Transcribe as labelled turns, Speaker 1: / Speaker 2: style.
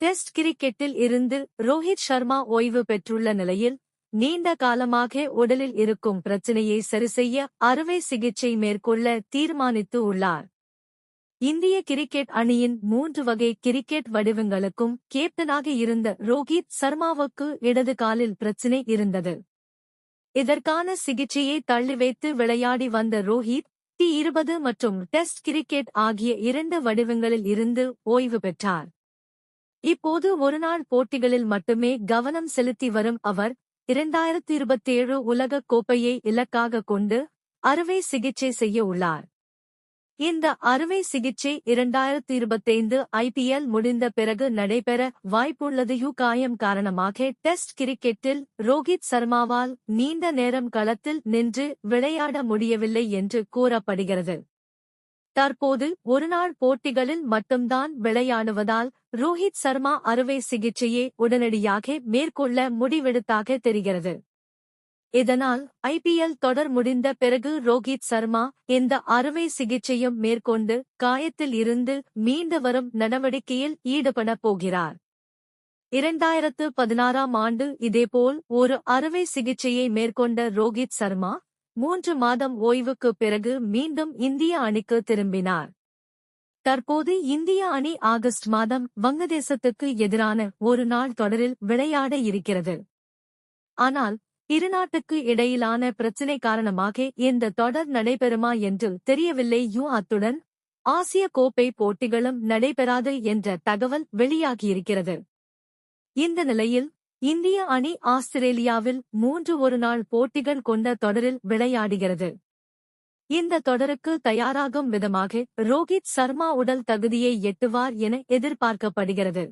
Speaker 1: Test கிரிக்கெட்டில் இருந்து ரோஹித் சர்மா ஓய்வு பெற்றுள்ள நிலையில் நீண்ட காலமாக உடலில் இருக்கும் பிரச்சினையை சரிசெய்ய அறுவை சிகிச்சை மேற்கொள்ள தீர்மானித்து உள்ளார். இந்திய கிரிக்கெட் அணியின் 3 வகை கிரிக்கெட் வடிவங்களுக்கும் கேப்டனாக இருந்த ரோஹித் சர்மாவுக்கு இடது காலில் பிரச்சினை இருந்தது. இதற்கான சிகிச்சையை தள்ளிவைத்து விளையாடி வந்த ரோஹித் T20 மற்றும் டெஸ்ட் கிரிக்கெட் ஆகிய 2 வடிவங்களில் இருந்து ஓய்வு பெற்றார். இப்போது ஒருநாள் போட்டிகளில் மட்டுமே கவனம் செலுத்தி வரும் அவர் 2027 உலகக் கோப்பையை இலக்காக கொண்டு அறுவை சிகிச்சை செய்ய உள்ளார். இந்த அறுவை சிகிச்சை 2025 IPL முடிந்த பிறகு நடைபெற வாய்ப்புள்ளது. காயம் காரணமாக டெஸ்ட் கிரிக்கெட்டில் ரோஹித் சர்மாவால் நீண்ட நேரம் களத்தில் நின்று விளையாட முடியவில்லை என்று கூறப்படுகிறது. தற்போது ஒருநாள் போட்டிகளில் மட்டும்தான் விளையாடுவதால் ரோஹித் சர்மா அறுவை சிகிச்சையை உடனடியாக மேற்கொள்ள முடிவெடுத்தாக தெரிகிறது. இதனால் IPL தொடர் முடிந்த பிறகு ரோஹித் சர்மா இந்த அறுவை சிகிச்சையும் மேற்கொண்டு காயத்தில் இருந்து மீண்டு வரும் நடவடிக்கையில் ஈடுபடப் போகிறார். 2016ஆம் ஆண்டு இதேபோல் ஒரு அறுவை சிகிச்சையை மேற்கொண்ட ரோஹித் சர்மா 3 மாதம் ஓய்வுக்கு பிறகு மீண்டும் இந்திய அணிக்கு திரும்பினார். தற்போது இந்திய அணி ஆகஸ்ட் மாதம் வங்கதேசத்துக்கு எதிரான ஒரு நாள் தொடரில் விளையாட இருக்கிறது. ஆனால் இருநாட்டுக்கு இடையிலான பிரச்சினை காரணமாக இந்த தொடர் நடைபெறுமா என்று தெரியவில்லை. அத்துடன் ஆசிய கோப்பை போட்டிகளும் நடைபெறாது என்ற தகவல் வெளியாகியிருக்கிறது. இந்த நிலையில் இந்திய அணி ஆஸ்திரேலியாவில் 3 ஒருநாள் போட்டிகள் கொண்ட தொடரில் விளையாடுகிறது. இந்த தொடருக்கு தயாராகும் விதமாக ரோஹித் சர்மா உடல் தகுதியை எட்டுவார் என எதிர்பார்க்கப்படுகிறது.